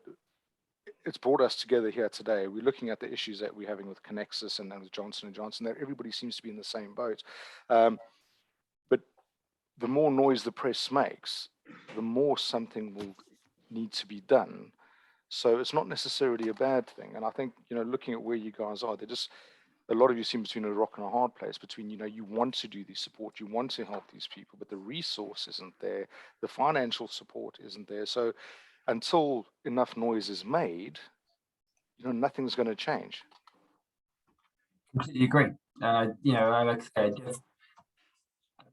S3: it's brought us together here today. We're looking at the issues that we're having with Connexus and with Johnson & Johnson, that everybody seems to be in the same boat. But the more noise the press makes, the more something will need to be done. So it's not necessarily a bad thing. And I think, you know, looking at where you guys are, they're just, a lot of you seem between a rock and a hard place between, you know, you want to do this support, you want to help these people, but the resource isn't there, the financial support isn't there. So until enough noise is made, you know, nothing's going to change.
S1: Completely agree. You know, like I said,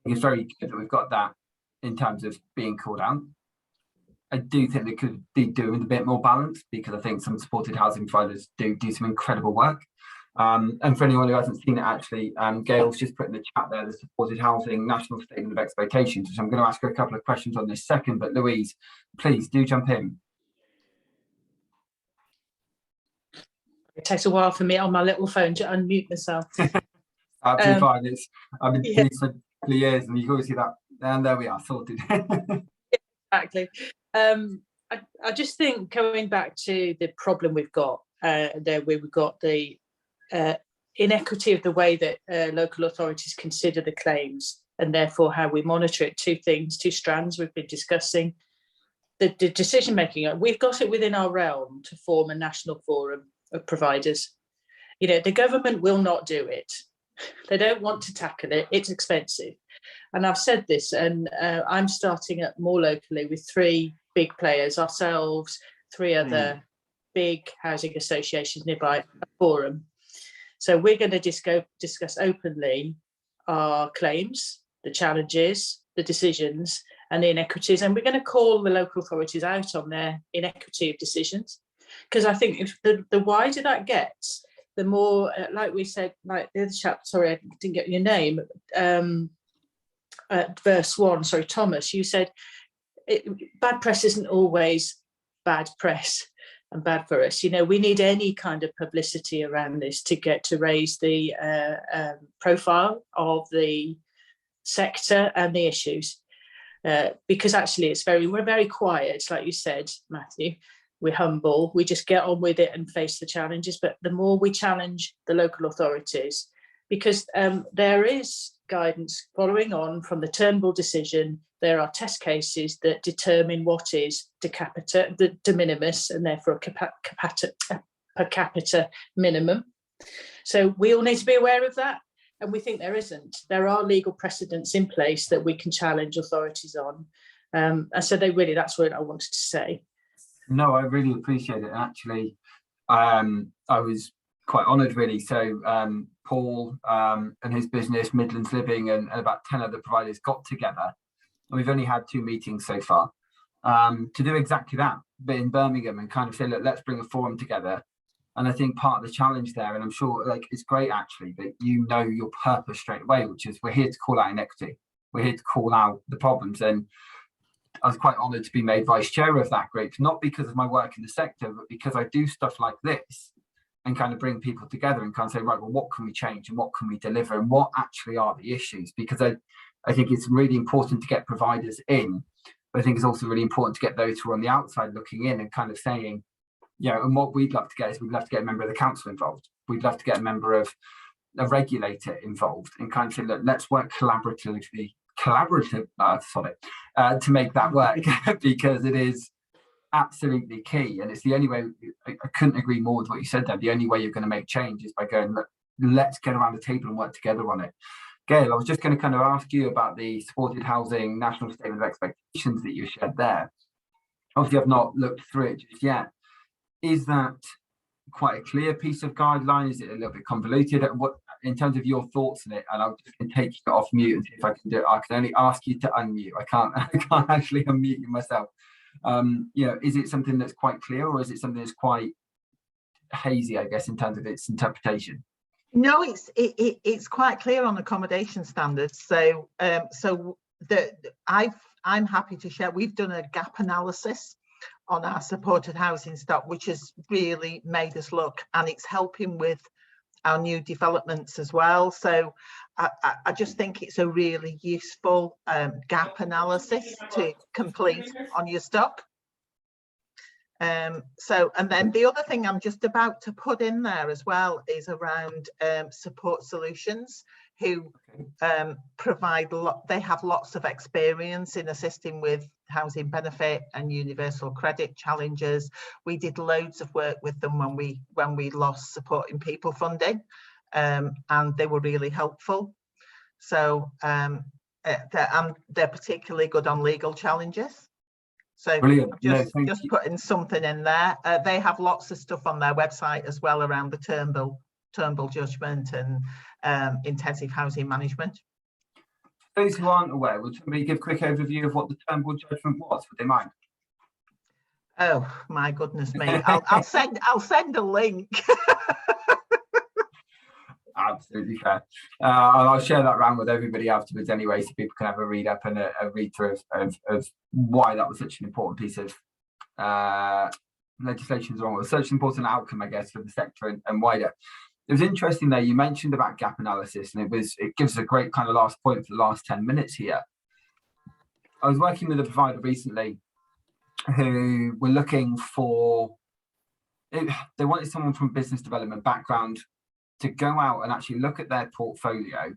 S1: it's very good that we've got that in terms of being called out. I do think they could be doing a bit more balance, because I think some supported housing providers do some incredible work. And for anyone who hasn't seen it, actually, Gail's just put in the chat there the supported housing national statement of expectations, which I'm going to ask her a couple of questions on this second. But Louise, please do jump in.
S2: It takes a while for me on my little phone to unmute myself.
S1: Absolutely fine. I've been doing this for a couple of years, and you can always see that. And there we are, sorted.
S2: Exactly. I just think going back to the problem we've got there, where we've got the inequity of the way that local authorities consider the claims, and therefore how we monitor it. Two strands we've been discussing. The decision making, we've got it within our realm to form a national forum of providers. You know, the government will not do it. They don't want to tackle it. It's expensive. And I've said this, and I'm starting up more locally with 3 big players, ourselves, 3 other big housing associations nearby, a forum. So we're going to discuss openly our claims, the challenges, the decisions, and the inequities. And we're going to call the local authorities out on their inequity of decisions. Because I think if the wider that gets, the more, like we said, like the other chap, sorry, I didn't get your name, at verse 1, sorry, Thomas, you said bad press isn't always bad press. and bad for us. You know, we need any kind of publicity around this to raise the profile of the sector and the issues, because actually we're very quiet, like you said, Matthew. We're humble, we just get on with it and face the challenges. But the more we challenge the local authorities, because there is guidance following on from the Turnbull decision, there are test cases that determine what is de minimis, and therefore a per capita minimum. So we all need to be aware of that. And we think there isn't. There are legal precedents in place that we can challenge authorities on. And so that's what I wanted to say.
S1: No, I really appreciate it. Actually, I was quite honoured, really. So Paul and his business, Midlands Living, and about 10 other providers got together. And we've only had 2 meetings so far to do exactly that, but in Birmingham, and kind of say, look, let's bring a forum together. And I think part of the challenge there, and I'm sure like it's great actually that you know your purpose straight away, which is we're here to call out inequity. We're here to call out the problems. And I was quite honoured to be made vice chair of that group, not because of my work in the sector, but because I do stuff like this and kind of bring people together and kind of say, right, well, what can we change and what can we deliver and what actually are the issues? Because I think it's really important to get providers in, but I think it's also really important to get those who are on the outside looking in and kind of saying, you know, and what we'd love to get is we'd love to get a member of the council involved. We'd love to get a member of a regulator involved and kind of say, look, let's work collaboratively to make that work because it is absolutely key. And it's the only way, I couldn't agree more with what you said there. The only way you're going to make change is by going, look, let's get around the table and work together on it. Gail, I was just going to kind of ask you about the supported housing national statement of expectations that you shared there. Obviously, I've not looked through it just yet. Is that quite a clear piece of guideline? Is it a little bit convoluted? What, in terms of your thoughts on it? And I'll just take you off mute and see if I can do it. I can only ask you to unmute. I can't actually unmute you myself. You know, is it something that's quite clear, or is it something that's quite hazy, I guess, in terms of its interpretation?
S9: No, it's quite clear on accommodation standards. So I'm happy to share. We've done a gap analysis on our supported housing stock, which has really made us look, and it's helping with our new developments as well. So I just think it's a really useful gap analysis to complete on your stock. And then the other thing I'm just about to put in there as well is around support solutions, who provide they have lots of experience in assisting with housing benefit and universal credit challenges. We did loads of work with them when we lost supporting people funding, and they were really helpful. So they're particularly good on legal challenges. So just putting something in there. They have lots of stuff on their website as well around the Turnbull judgment and intensive housing management.
S1: Those who aren't aware, would somebody give a quick overview of what the Turnbull judgment was? Would they mind?
S9: Oh my goodness me! I'll send a link.
S1: Absolutely fair. I'll share that around with everybody afterwards anyway, so people can have a read up and a read through of why that was such an important piece of legislation, such an important outcome, I guess, for the sector and wider. It was interesting there, you mentioned about gap analysis, and it gives a great kind of last point for the last 10 minutes here. I was working with a provider recently who were looking for, they wanted someone from a business development background to go out and actually look at their portfolio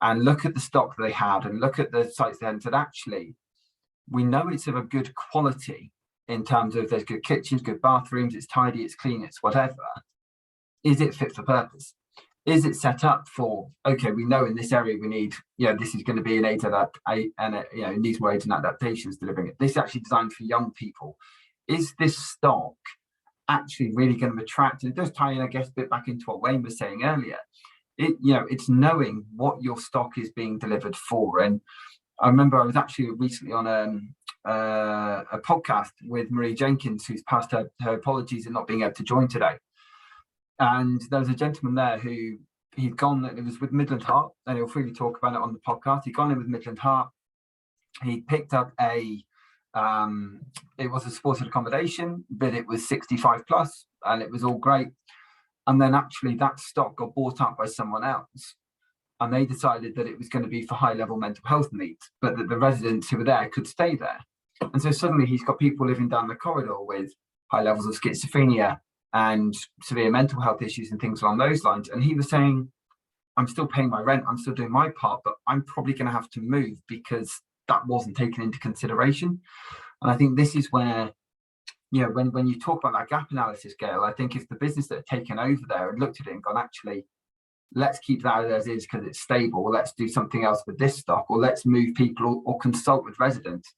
S1: and look at the stock that they had and look at the sites they had and said, actually, we know it's of a good quality in terms of there's good kitchens, good bathrooms, it's tidy, it's clean, it's whatever. Is it fit for purpose? Is it set up for, okay, we know in this area we need, you know, this is going to be an aids and you know, needs more aids and adaptations delivering it. This is actually designed for young people. Is this stock actually really going to attract? And it does tie in, I guess, a bit back into what Wayne was saying earlier. You know, it's knowing what your stock is being delivered for. And I remember I was actually recently on a podcast with Marie Jenkins, who's passed her apologies and not being able to join today. And there was a gentleman there who he'd gone, it was with Midland Heart, and he'll freely talk about it on the podcast. He'd gone in with Midland Heart. He picked up a It was a supported accommodation, but it was 65 plus, and it was all great. And then actually that stock got bought up by someone else, and they decided that it was going to be for high level mental health needs, but that the residents who were there could stay there. And so suddenly he's got people living down the corridor with high levels of schizophrenia and severe mental health issues and things along those lines. And he was saying, I'm still paying my rent, I'm still doing my part, but I'm probably going to have to move because that wasn't taken into consideration. And I think this is where, you know, when you talk about that gap analysis, Gail, I think if the business that had taken over there had looked at it and gone, actually, let's keep that as is because it's stable, or let's do something else with this stock, or let's move people, or consult with residents.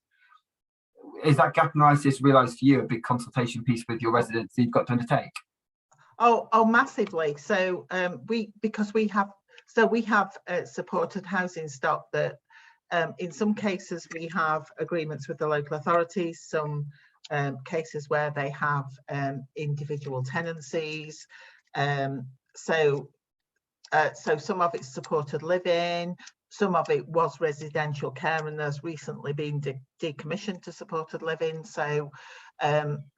S1: Is that gap analysis realised for you a big consultation piece with your residents that you've got to undertake?
S9: Oh, massively. So we have supported housing stock that in some cases we have agreements with the local authorities, some cases where they have individual tenancies. So some of it's supported living, some of it was residential care, and there's recently been decommissioned to supported living. So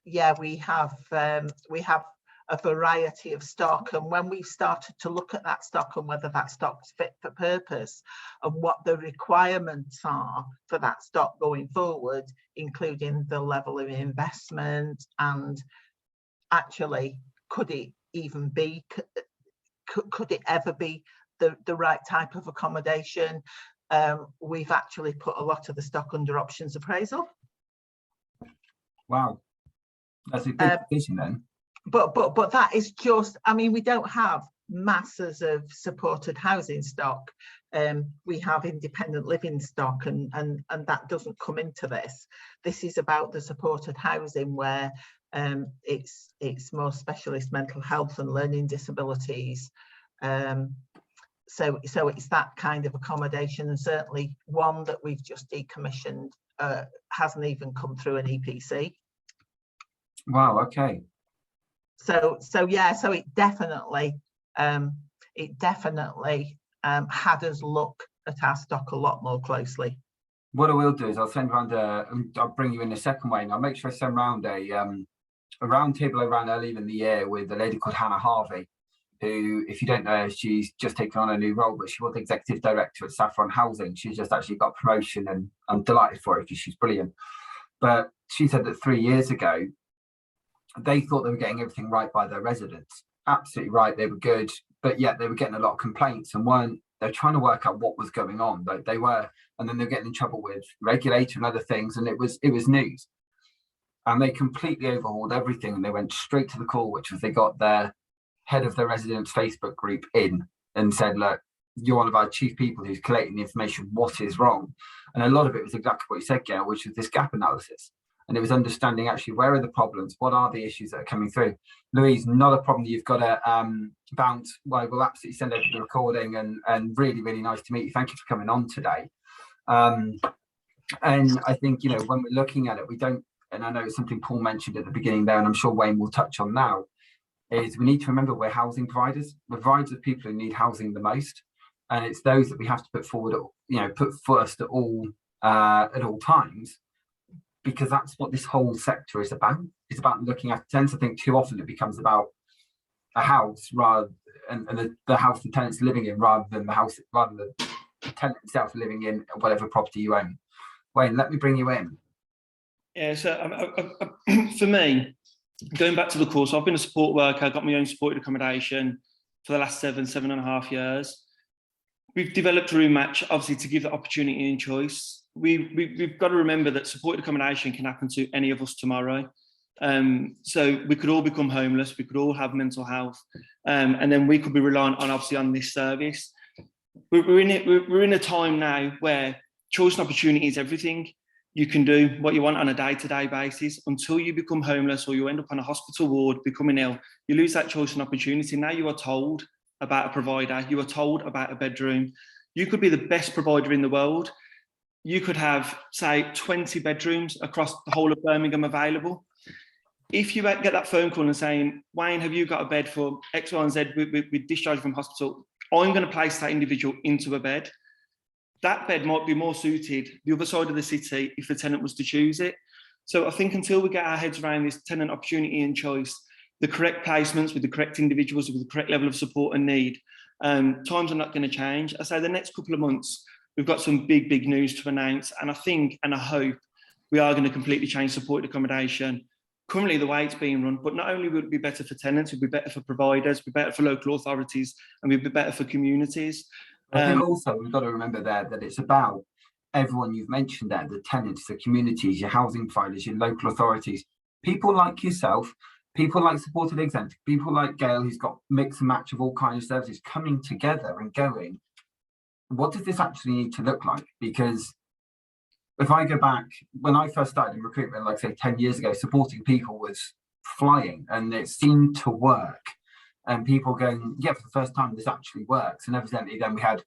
S9: yeah, we have a variety of stock, and when we've started to look at that stock and whether that stock's fit for purpose and what the requirements are for that stock going forward, including the level of investment, and actually could it even be, could it ever be the right type of accommodation, we've actually put a lot of the stock under options appraisal.
S1: Wow, that's a big decision then.
S9: But that is just, I mean, we don't have masses of supported housing stock. We have independent living stock, and that doesn't come into this. This is about the supported housing where it's more specialist mental health and learning disabilities. So it's that kind of accommodation, and certainly one that we've just decommissioned hasn't even come through an EPC.
S1: Wow, okay.
S9: So yeah, so it definitely had us look at our stock a lot more closely.
S1: What I will do is I'll send around I'll bring you in a second way, and I'll make sure I send around a round table I ran earlier in the year with a lady called Hannah Harvey, who, if you don't know, she's just taken on a new role, but she was executive director at Saffron Housing. She's just actually got promotion, and I'm delighted for her because she's brilliant. But she said that 3 years ago, they thought they were getting everything right by their residents. Absolutely right, they were good, but yet they were getting a lot of complaints and they're trying to work out what was going on. They were, and then they're getting in trouble with regulator and other things, and it was news. And they completely overhauled everything, and they went straight to the core, which was they got their head of the residents' Facebook group in and said, look, you're one of our chief people who's collating the information, what is wrong? And a lot of it was exactly what you said, Gail, which was this gap analysis. And it was understanding actually where are the problems, what are the issues that are coming through. Louise, not a problem that you've got to bounce. Well, we'll absolutely send over the recording, and really, really nice to meet you. Thank you for coming on today. And I think, you know, when we're looking at it, we don't, and I know it's something Paul mentioned at the beginning there, and I'm sure Wayne will touch on now, is we need to remember we're housing providers. We're providers of people who need housing the most. And it's those that we have to put forward, put first at all times, because that's what this whole sector is about. It's about looking at tenants. I think too often it becomes about a house and the house the tenant's living in rather than the tenant itself living in whatever property you own. Wayne, let me bring you in.
S8: Yeah, so for me, going back to the course, I've been a support worker. I got my own supported accommodation for the last 7.5 years. We've developed a room match, obviously, to give the opportunity and choice. We've got to remember that supported accommodation can happen to any of us tomorrow. So we could all become homeless, we could all have mental health, and then we could be reliant on, obviously, on this service. We're in a time now where choice and opportunity is everything. You can do what you want on a day-to-day basis until you become homeless or you end up on a hospital ward becoming ill. You lose that choice and opportunity. Now you are told about a provider, you are told about a bedroom. You could be the best provider in the world. You could have, say, 20 bedrooms across the whole of Birmingham available. If you get that phone call and saying, Wayne, have you got a bed for X, Y, and Z with discharge from hospital? I'm going to place that individual into a bed. That bed might be more suited the other side of the city if the tenant was to choose it. So I think until we get our heads around this tenant opportunity and choice, the correct placements with the correct individuals with the correct level of support and need, times are not going to change. I say the next couple of months, we've got some big news to announce. And I think, and I hope, we are going to completely change supported accommodation. Currently, the way it's being run, but not only would it be better for tenants, it would be better for providers, it would be better for local authorities, and it would be better for communities.
S1: I think also we've got to remember there that it's about everyone you've mentioned there, the tenants, the communities, your housing providers, your local authorities, people like yourself, people like Supported Exempt, people like Gail, who's got mix and match of all kinds of services coming together and going, what does this actually need to look like? Because if I go back, when I first started in recruitment, like say 10 years ago, supporting people was flying and it seemed to work. And people going, yeah, for the first time, this actually works. And evidently then we had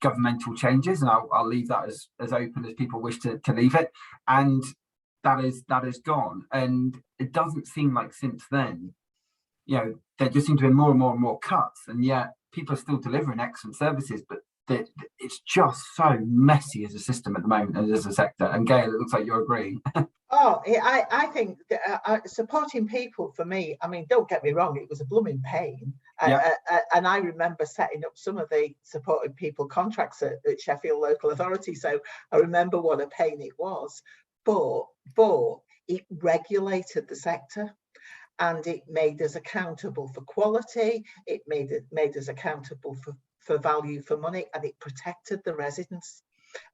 S1: governmental changes, and I'll leave that as open as people wish to leave it. And that is gone. And it doesn't seem like since then, you know, there just seem to be more and more cuts. And yet people are still delivering excellent services, but it's just so messy as a system at the moment and as a sector. And Gail, it looks like you're agreeing.
S9: Oh, I think that, supporting people for me, I mean, don't get me wrong, it was a blooming pain.
S1: Yeah.
S9: And I remember setting up some of the supported people contracts at Sheffield Local Authority. So I remember what a pain it was. But it regulated the sector and it made us accountable for quality. It made us accountable for value for money, and it protected the residents.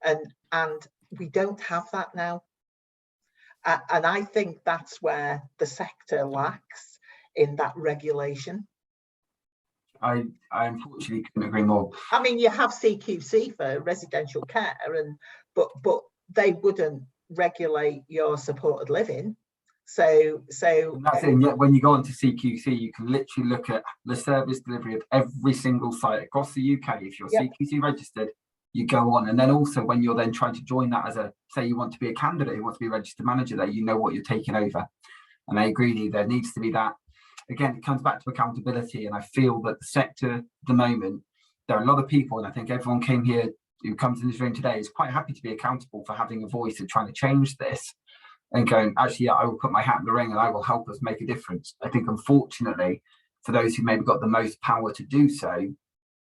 S9: And we don't have that now. And I think that's where the sector lacks in that regulation.
S1: I unfortunately couldn't agree more.
S9: I mean, you have CQC for residential care, but they wouldn't regulate your supported living. So and
S1: that's it. And yet when you go onto CQC, you can literally look at the service delivery of every single site across the UK. If you're CQC registered, you go on. And then also when you're then trying to join that as a, say you want to be a candidate who wants to be a registered manager there, you know what you're taking over. And I agree, there needs to be that. Again, it comes back to accountability. And I feel that the sector at the moment, there are a lot of people, and I think everyone came here who comes in this room today is quite happy to be accountable for having a voice and trying to change this and going, actually, yeah, I will put my hat in the ring and I will help us make a difference. I think, unfortunately, for those who maybe got the most power to do so,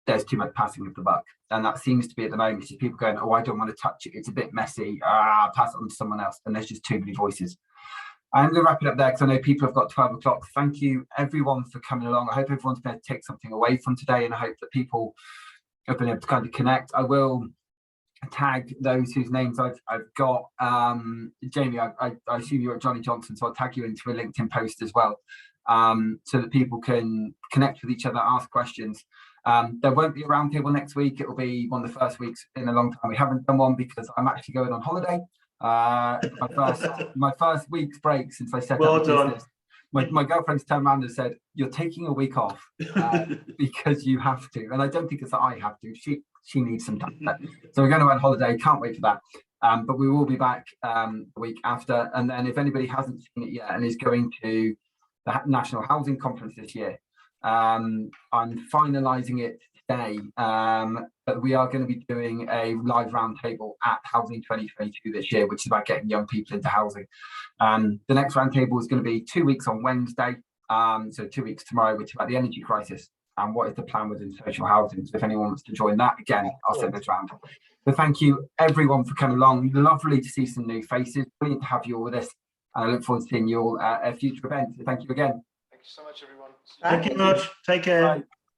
S1: there's too much passing of the buck. And that seems to be at the moment, is people going, oh, I don't want to touch it, it's a bit messy, pass it on to someone else. And there's just too many voices. I'm going to wrap it up there because I know people have got 12 o'clock. Thank you, everyone, for coming along. I hope everyone's going to take something away from today, and I hope that people have been able to kind of connect. I will tag those whose names I've got. Jamie, I assume you're at Johnny Johnson, so I'll tag you into a LinkedIn post as well, so that people can connect with each other, ask questions. There won't be a roundtable next week. It will be one of the first weeks in a long time. We haven't done one because I'm actually going on holiday. My first week's break since I set up the business. My girlfriend's turned around and said, "You're taking a week off because you have to." And I don't think it's that I have to. She needs some time. So we're going to on holiday. Can't wait for that. But we will be back the week after. And then if anybody hasn't seen it yet and is going to the National Housing Conference this year, I'm finalising it today. But we are going to be doing a live roundtable at Housing 2022 this year, which is about getting young people into housing. The next roundtable is going to be 2 weeks on Wednesday. So 2 weeks tomorrow, which is about the energy crisis and what is the plan within social housing. So if anyone wants to join that, again, I'll send this round. But thank you everyone for coming along. Lovely to see some new faces. Brilliant to have you all with us. And I look forward to seeing you all at future events. So thank you again.
S3: Thank you so much, everyone.
S5: Thank you much. Take care.
S1: Bye.